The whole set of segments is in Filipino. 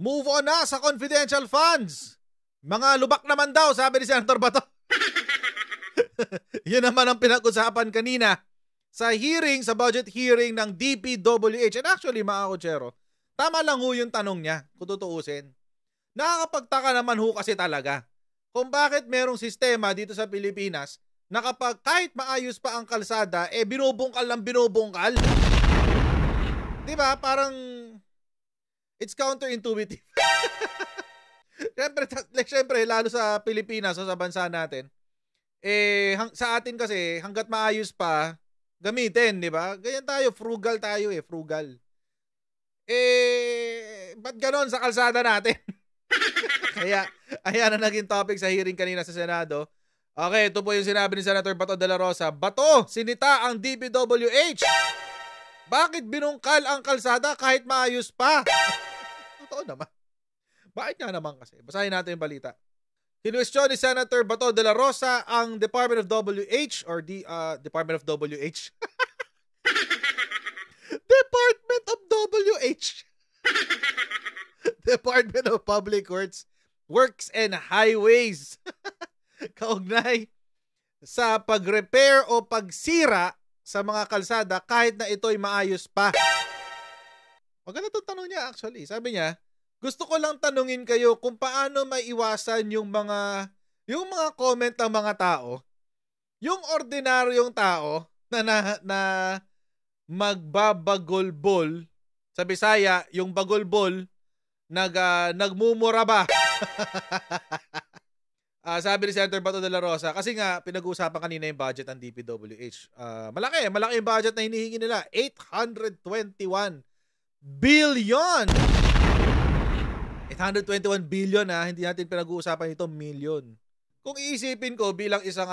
Move on na sa confidential funds. Mga lubak naman daw, sabi ni Senator Bato. Yun naman ang pinag-usapan kanina sa hearing, sa budget hearing ng DPWH. And actually, mga kutsero, tama lang ho yung tanong niya, kung tutuusin. Nakakapagtaka naman ho kasi talaga kung bakit merong sistema dito sa Pilipinas na kapag kahit maayos pa ang kalsada, binubungkal lang binubungkal. Diba? Parang it's counterintuitive. Siyempre, lalo sa Pilipinas o sa bansa natin, sa atin kasi, hanggat maayos pa, gamitin, di ba? Ganyan tayo, frugal tayo frugal. Ba't ganon sa kalsada natin? Kaya, ayan na naging topic sa hearing kanina sa Senado. Okay, ito po yung sinabi ni Senator Bato de la Rosa. Bato, sinita ang DPWH. Bakit binungkal ang kalsada kahit maayos pa? Totoo naman. Bakit nga naman kasi? Basahin natin yung balita. Kinwestiyon ni Senator Bato de la Rosa ang Department of WH or Department of WH. Department of WH. Department of Public Works and Highways. Kaugnay sa pag-repair o pagsira sa mga kalsada kahit na ito'y maayos pa. Maganda itong tanong niya actually. Sabi niya, gusto ko lang tanungin kayo kung paano maiwasan yung mga comment ng mga tao, yung ordinaryong tao na magbabagolbol, sa Bisaya, yung bagolbol, nagmumura ba? Sabi ni Senator Bato de la Rosa, kasi nga pinag-uusapan kanina yung budget ng DPWH. Malaki yung budget na hinihingi nila, 821 billion. 821 billion hindi natin pinag-uusapan ito million. Kung iisipin ko bilang isang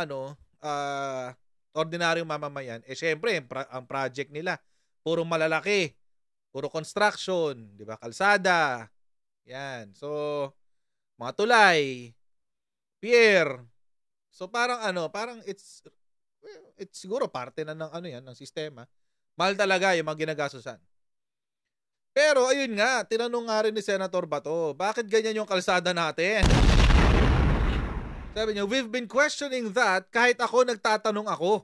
ordinaryong mamamayan, syempre ang project nila puro malalaki, puro construction, 'di ba? Kalsada. Yan. So mga tulay, pier. So parang it's siguro parte na ng ng sistema. Mahal talaga yung mga ginagastusan. Pero ayun nga, tinanong nga rin ni Senator Bato, bakit ganyan yung kalsada natin? Sabi niya, we've been questioning that kahit ako nagtatanong ako.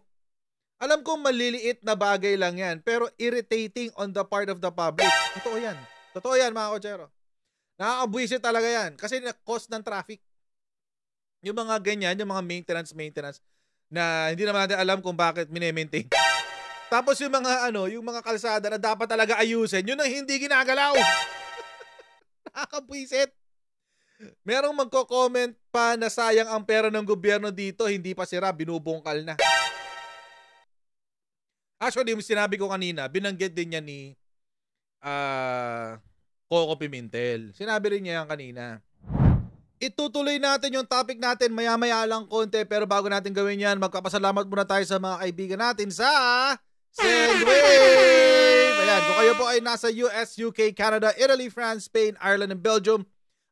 Alam kong maliliit na bagay lang yan, pero irritating on the part of the public. Totoo yan. Totoo yan, mga kotsero. Nakakabwisit talaga yan kasi cost ng traffic. Yung mga ganyan, yung mga maintenance na hindi naman natin alam kung bakit mine-maintain. Tapos yung mga kalsada na dapat talaga ayusin, yun ang hindi ginagalaw. Nakakabwisit. Merong magko-comment pa na sayang ang pera ng gobyerno dito, hindi pa sira, binubungkal na. Actually, yung sinabi ko kanina, binanggit din niya ni Coco Pimentel. Sinabi rin niya yan kanina. Itutuloy natin yung topic natin maya-maya lang konti, pero bago natin gawin yan, magpapasalamat muna tayo sa mga kaibigan natin sa Sendwave! Ayan, kung kayo po ay nasa US, UK, Canada, Italy, France, Spain, Ireland, and Belgium,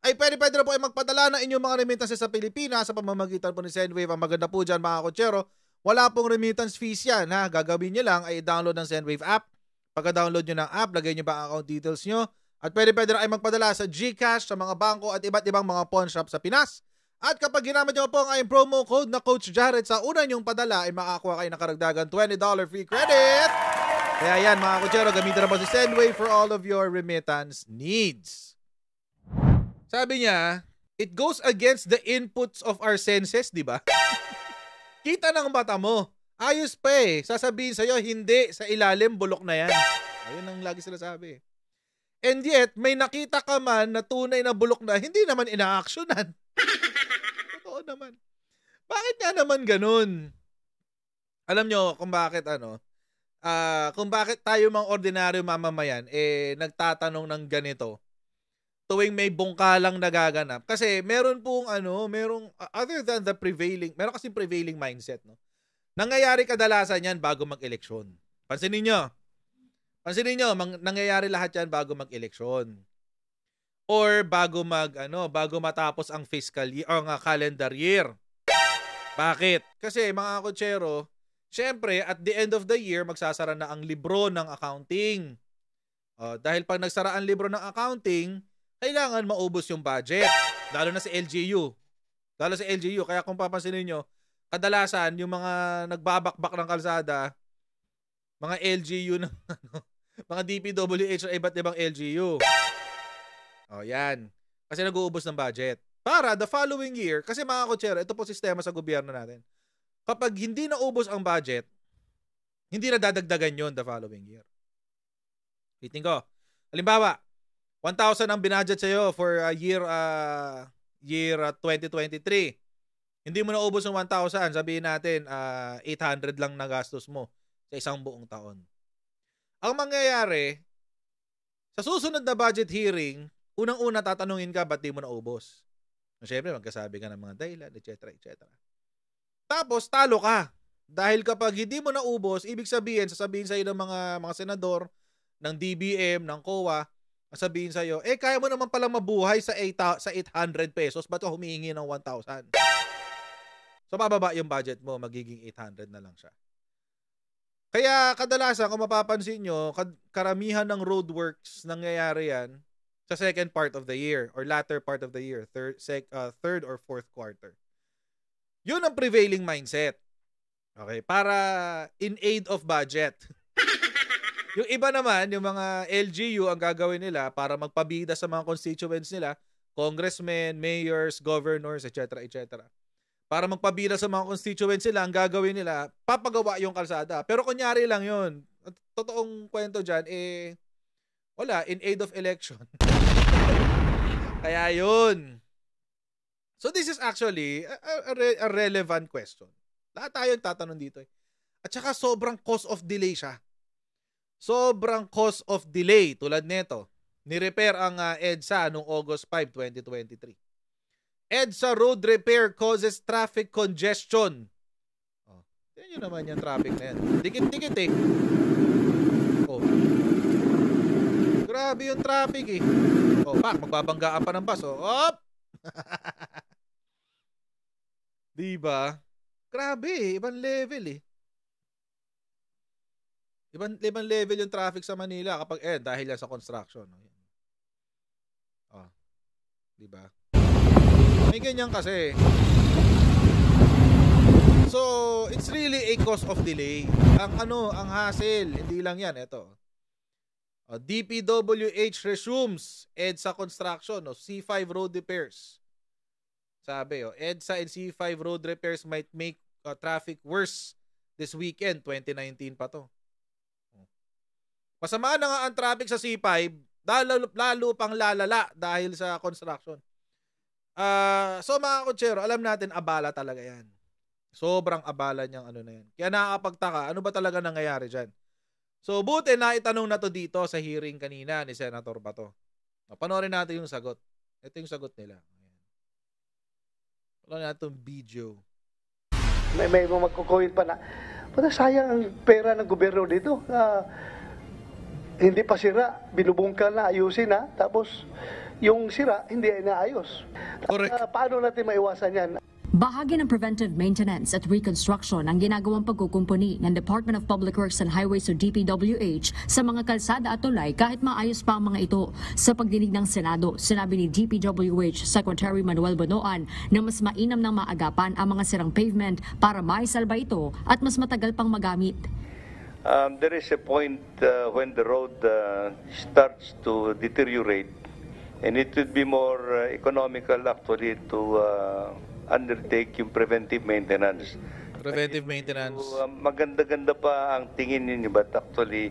ay pwede na po ay magpadala ng inyong mga remittances sa Pilipinas sa pamamagitan po ni Sendwave. Ang maganda po dyan, mga kotsero, wala pong remittance fees yan. Gagawin nyo lang ay download ng Sendwave app. Pagka-download nyo ng app, lagay nyo ba ang account details nyo. At pwede na ay magpadala sa GCash, sa mga bangko at iba't ibang mga pawn shop sa Pinas. At kapag ginamit nyo po ang ayong promo code na Coach Jared sa una nyong padala, ay makakuha kayo ng karagdagan $20 free credit. Kaya yan, mga kutsero, gamitin na po si Sendwave for all of your remittance needs. Sabi niya, it goes against the inputs of our senses, di ba? Kita ng mata mo. Ayos pa Sasabihin sa'yo, hindi, sa ilalim, bulok na yan. Ayun ang lagi sila sabi. And yet, may nakita ka man na tunay na bulok na, hindi naman ina-actionan. Totoo naman. Bakit nga naman ganun? Alam nyo kung bakit kung bakit tayo mga ordinaryo mamamayan nagtatanong ng ganito tuwing may bungkalang nagaganap. Kasi meron pong other than the meron kasi prevailing mindset, no? Nangyayari kadalasan yan bago mag-eleksyon. Pansinin nyo, nangyayari lahat yan bago mag-eleksyon. Or bago matapos ang fiscal year o calendar year. Bakit? Kasi mga kotsero, syempre at the end of the year magsasara na ang libro ng accounting. Dahil pag nagsara ang libro ng accounting, kailangan maubos yung budget. Lalo na sa LGU. Lalo sa LGU. Kaya kung papansinin nyo, kadalasan yung mga nagbabakbak ng kalsada, mga LGU na mga DPWH o iba't ibang LGU. O yan. Kasi nag-uubos ng budget. Para the following year, kasi mga kotsero, ito po sistema sa gobyerno natin. Kapag hindi naubos ang budget, hindi na dadagdagan yon the following year. Itin ko. Halimbawa, 1,000 ang binadget sa'yo for year 2023. Hindi mo naubos ng 1,000, sabihin natin 800 lang na gastos mo sa isang buong taon. Ang mangyayari, sa susunod na budget hearing, unang-una tatanungin ka ba't di mo naubos. Siyempre, magkasabi ka ng mga dahilan, etc. etc. Tapos, talo ka. Dahil kapag hindi mo naubos, ibig sabihin, sasabihin sa'yo ng mga senador, ng DBM, ng COA, sasabihin sa'yo, kaya mo naman palang mabuhay sa 800 pesos, ba't ka humihingi ng 1,000? So, bababa yung budget mo, magiging 800 na lang siya. Kaya, kadalasan, kung mapapansin nyo, karamihan ng roadworks, nangyayari yan, sa second part of the year or latter part of the year, third or fourth quarter. Yun ang prevailing mindset. Okay, para in aid of budget. Yung iba naman, yung mga LGU, ang gagawin nila para magpabida sa mga constituents nila, congressmen, mayors, governors, etc. etc. Para magpabida sa mga constituents nila, ang gagawin nila, papagawa yung kalsada. Pero kunyari lang yun. Totoong kwento dyan, wala, in aid of election. Kaya yun. So this is actually a relevant question. Lahat tayo tatanong dito. At saka sobrang cost of delay siya. Sobrang cost of delay. Tulad nito, ni-repair ang EDSA noong August 5, 2023. EDSA road repair causes traffic congestion. Yan yun naman yung traffic na yan. Dikit-dikit eh. Grabe yung traffic eh. Magbabanggaan pa ng bus. Op! Diba? Grabe eh. Ibang level eh. Ibang level yung traffic sa Manila kapag dahil yan sa construction. Diba? May ganyan kasi. So, it's really a cause of delay. Ang hassle, hindi lang yan. Ito. DPWH resumes EDSA construction, C5 road repairs. Sabi, EDSA and C5 road repairs might make traffic worse this weekend. 2019 pa to. Masama na nga ang traffic sa C5, lalo pang lalala dahil sa construction. So mga kotsero, alam natin abala talaga yan. Sobrang abala niyang na yan. Kaya nakakapagtaka, ano ba talaga nangyayari dyan? So, buti na itanong na to dito sa hearing kanina ni Senator Bato. Panoorin natin yung sagot. Ito yung sagot nila. Panoorin natin yung video. May mga magkukuhin pa na, sayang ang pera ng gobyerno dito. Hindi pa sira, binubungkal na, ayusin na, tapos yung sira, hindi inaayos. Correct. Paano natin maiwasan yan? Bahagi ng preventive maintenance at reconstruction ang ginagawang pagkukumpuni ng Department of Public Works and Highways o DPWH sa mga kalsada at tulay kahit maayos pa ang mga ito. Sa pagdinig ng Senado, sinabi ni DPWH Secretary Manuel Bonoan na mas mainam ng maagapan ang mga sirang pavement para maisalba ito at mas matagal pang magamit. There is a point when the road starts to deteriorate, and it would be more economical actually to undertake yung preventive maintenance. Preventive maintenance. So, maganda-ganda pa ang tingin ninyo, but actually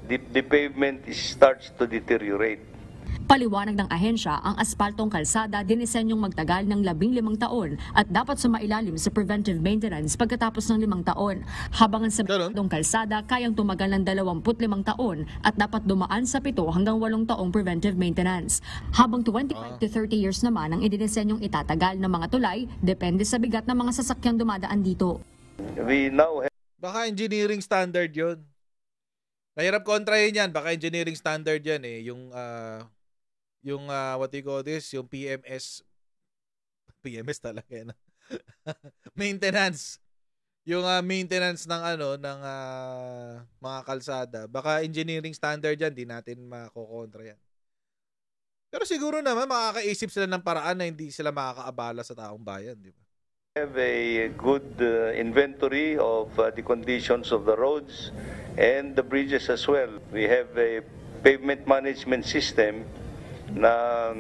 the pavement starts to deteriorate. Paliwanag ng ahensya, ang aspaltong kalsada dinisenyong magtagal ng 15 taon at dapat sumailalim sa preventive maintenance pagkatapos ng 5 taon. Habang ang samentong kalsada kayang tumagal ng 25 taon at dapat dumaan sa 7 hanggang 8 taong preventive maintenance. Habang 25 to 30 years naman ang idinisenyong itatagal ng mga tulay, depende sa bigat ng mga sasakyang dumadaan dito. We now have... Baka engineering standard yun. Nahirap kontrahin yan. Baka engineering standard yan eh. Yung what do you call this? Yung PMS talaga yan. Maintenance. Yung maintenance ng ng mga kalsada. Baka engineering standard yan, di natin makokontra yan. Pero siguro naman makakaisip sila ng paraan na hindi sila makakaabala sa taong bayan, di ba? We have a good inventory of the conditions of the roads and the bridges as well. We have a pavement management system na,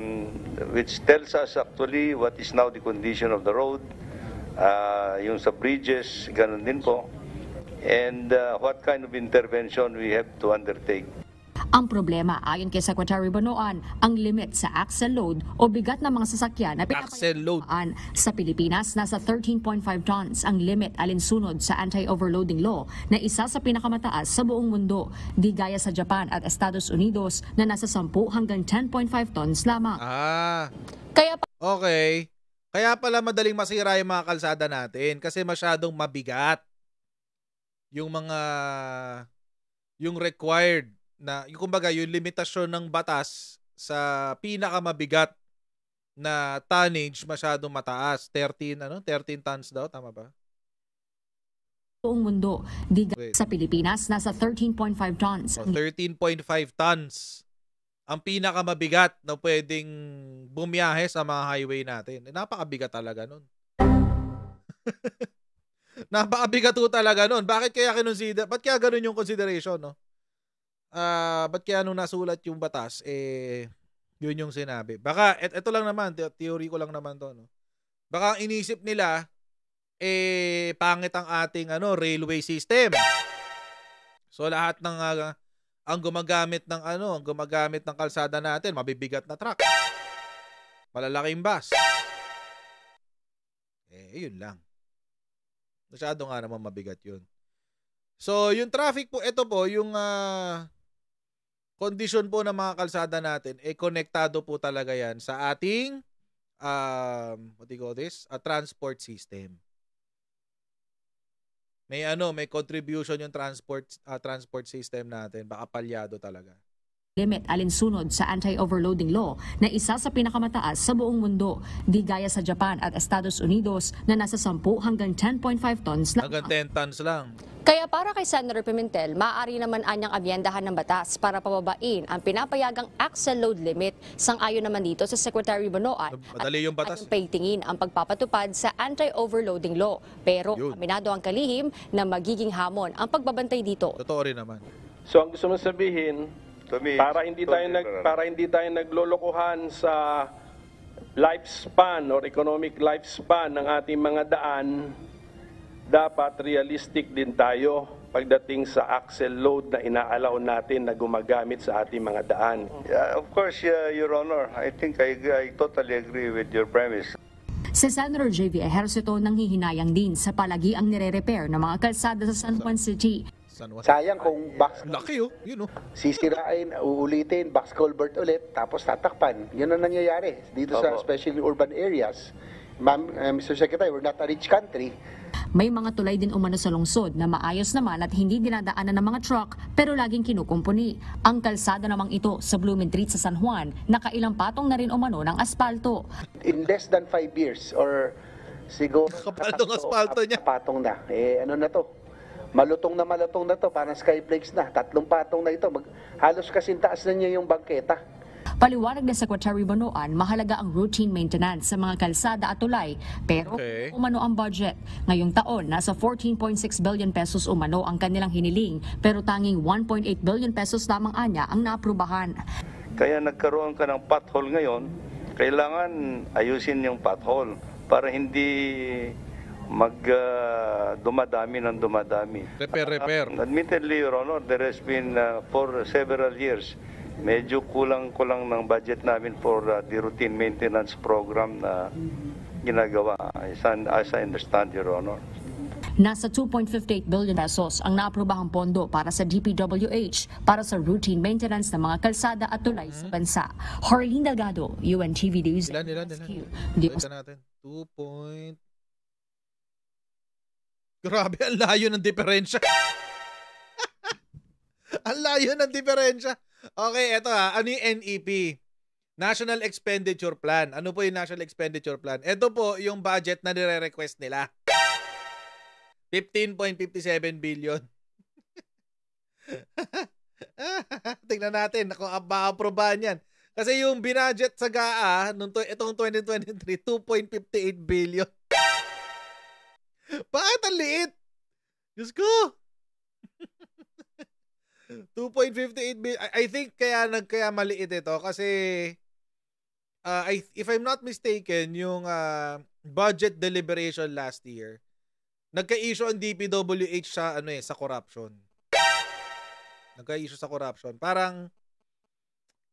which tells us actually what is now the condition of the road. Yung sa bridges, ganun din po. And what kind of intervention we have to undertake. Ang problema, ayon kay Secretary Bonoan, ang limit sa axle load o bigat ng mga sasakyan na Axle load. pinapayaan sa Pilipinas, nasa 13.5 tons ang limit alinsunod sa anti-overloading law na isa sa pinakamataas sa buong mundo, di gaya sa Japan at Estados Unidos na nasa 10 hanggang 10.5 tons lamang. Kaya Okay. Kaya pala madaling masira yung mga kalsada natin kasi masyadong mabigat yung yung required na, yung kumbaga, yung limitasyon ng batas sa pinakamabigat na tonnage masyadong mataas. 13 tons daw, tama ba? buong mundo, di gaya sa Pilipinas, nasa 13.5 tons. 13.5 tons ang pinakamabigat na pwedeng bumiyahe sa mga highway natin. Napakabigat talaga nun. Napakabigat talaga nun. Bakit kaya ba't kaya ganun yung consideration, no? Ba't kaya nung nasulat yung batas, yun yung sinabi. Baka, ito lang naman, theory ko lang naman to, no? Baka ang inisip nila, pangit ang ating railway system. So lahat ng ang gumagamit ng kalsada natin, mabibigat na truck. Malalaking bus. Yun lang. Masyado nga naman mabigat yun. So, yung traffic po, ito po, yung condition po ng mga kalsada natin, konektado po talaga yan sa ating, what do you call this? A transport system. May contribution yung transport system natin. Baka palyado talaga. Limit alinsunod sa anti-overloading law na isa sa pinakamataas sa buong mundo, di gaya sa Japan at Estados Unidos na nasa 10 hanggang 10.5 tons lang. Hanggang 10 tons lang. Kaya para kay Senator Pimentel, maaari naman anyang amyendahan ng batas para pababain ang pinapayagang axle load limit, sang-ayon naman dito sa Secretary Bonoan. Madali yung batas. At paitingin ang pagpapatupad sa anti-overloading law. Pero aminado ang kalihim na magiging hamon ang pagbabantay dito. Totoo rin naman. So ang gusto mong sabihin, para hindi tayo naglolokohan sa lifespan or economic lifespan ng ating mga daan, dapat realistic din tayo pagdating sa axle load na inaalaw natin na gumagamit sa ating mga daan. Yeah, of course, Your Honor, I think I totally agree with your premise. Si Senator J.V. Ejercito nanghihinayang din sa palagiang nire-repair ng mga kalsada sa San Juan City. Sayang kung box laki yun sisirain, uulitin, box culvert ulit, tapos tatakpan. Yun ang nangyayari dito sa especially urban areas. Mr. Secretary, we're not a rich country. May mga tulay din umano sa lungsod na maayos naman at hindi dinadaanan ng mga truck pero laging kinukumpuni. Ang kalsada namang ito sa Blumentritt sa San Juan, nakailang patong na rin umano ng aspalto. In less than 5 years or siguro kapal tong asfalto niya. Patong na. Ano na to? Malutong na to, parang skyflakes na. 3 patong na ito. Halos kasing taas na niya yung bangketa. Paliwanag ng Secretary Bonoan, mahalaga ang routine maintenance sa mga kalsada at tulay. Pero umano ang budget. Ngayong taon, nasa 14.6 billion pesos umano ang kanilang hiniling. Pero tanging 1.8 billion pesos lamang anya ang naaprubahan. Kaya nagkaroon ka ng pothole ngayon, kailangan ayusin yung pothole para hindi dumadami. Repair. Admittedly, Your Honor, there has been for several years, medyo kulang ng budget namin for the routine maintenance program na ginagawa, as I understand, Your Honor. Nasa 2.58 billion pesos ang naaprobahang pondo para sa DPWH para sa routine maintenance ng mga kalsada at tulay sa bansa. Harleen Delgado, UNTV News. Ilan. Balikan natin. 2. Grabe, ang layo ng diferensya. Ang layo ng diferensya. Okay, eto ano yung NEP? National Expenditure Plan. Ano po yung National Expenditure Plan? Ito po yung budget na nire-request nila. 15.57 billion. Tingnan natin kung ma-aprobahan yan. Kasi yung binudget sa GAA itong 2023, 2.58 billion. Bakit ang liit? Diyos ko. 2.58 billion. I think kaya maliit ito kasi if I'm not mistaken, yung budget deliberation last year, nagka-issue ang DPWH sa corruption. Nagka-issue sa corruption. Parang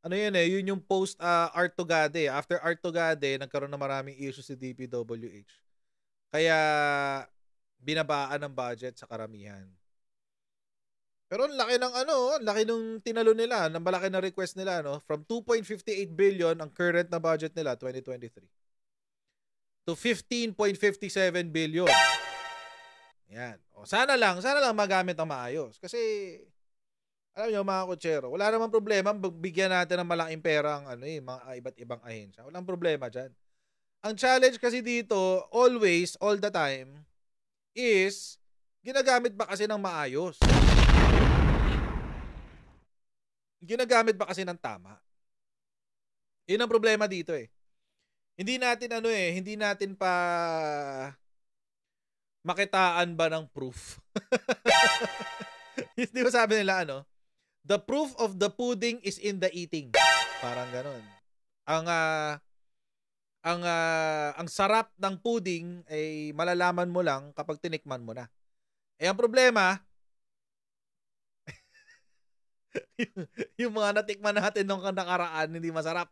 yun yung post Art Tugade. After Art Tugade, nagkaroon na maraming issue si DPWH. Kaya binabaan ng budget sa karamihan. Pero ang laki ng laki nung tinalo nila, ang malaki na request nila, no? From 2.58 billion ang current na budget nila 2023 to 15.57 billion. Yan. O sana lang magamit ang maayos kasi alam niyo mga kotsero, wala namang problema bigyan natin ng malaking pera ang mga iba't ibang ahensya. Walang problema diyan. Ang challenge kasi dito, always, all the time, is ginagamit ba kasi ng maayos? Ginagamit ba kasi ng tama? Yun ang problema dito eh. Hindi natin pa makitaan ba ng proof? Hindi ba sabi nila the proof of the pudding is in the eating. Parang ganon. Ang sarap ng pudding ay malalaman mo lang kapag tinikman mo na. Ang problema, yung mga natikman natin nung nakaraan hindi masarap.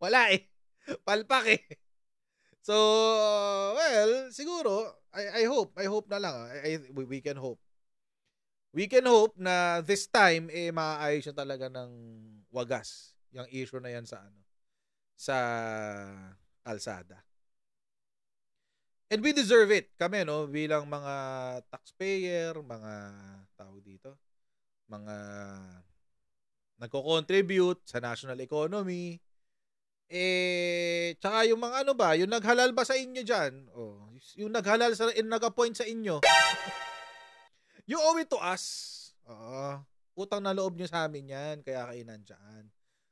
Wala eh. Palpak eh. So, well, siguro, I hope na lang. We can hope. We can hope na this time maaayos na talaga ng wagas yung issue na yan sa kalsada. And we deserve it. Kami bilang mga taxpayer, mga tao dito, mga nagko-contribute sa national economy. Tsaka yung mga yung naghalal ba sa inyo diyan? Yung naghalal nag-appoint sa inyo. You owe it to us. Utang na loob nyo sa amin yan, kaya kayo nandyan.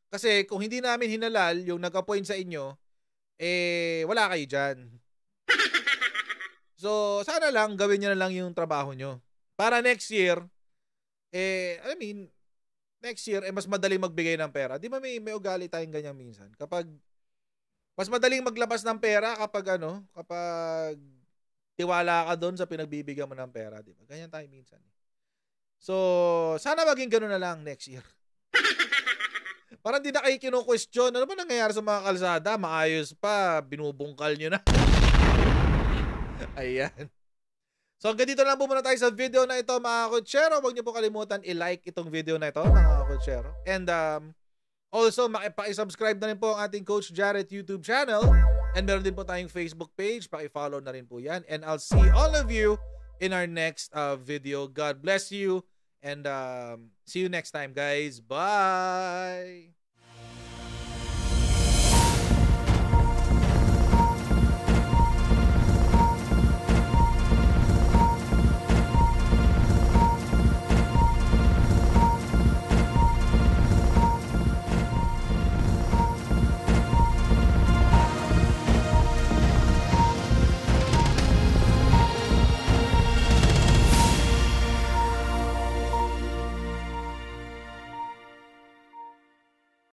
Kasi kung hindi namin hinalal yung nag-appoint sa inyo, wala kayo dyan. So, sana lang gawin nyo na lang yung trabaho nyo. Para next year, next year, mas madaling magbigay ng pera. Di ba may ugali tayong ganyan minsan? Kapag, mas madaling maglabas ng pera kapag tiwala ka doon sa pinagbibigyan mo ng pera, di ba? Ganyan tayo minsan. So, sana maging gano'n na lang next year. Parang di na kayo kino-question. Ano ba nangyayari sa mga kalsada? Maayos pa. Binubungkal nyo na. Ayan. So, hanggang dito lang po muna tayo sa video na ito, mga kotsero. Huwag nyo po kalimutan i-like itong video na ito, mga kotsero. And, also, makipag-subscribe na rin po ang ating Coach Jarrett YouTube channel. And meron din po tayong Facebook page. Paki-follow na rin po yan. And I'll see all of you in our next video. God bless you. And see you next time, guys. Bye!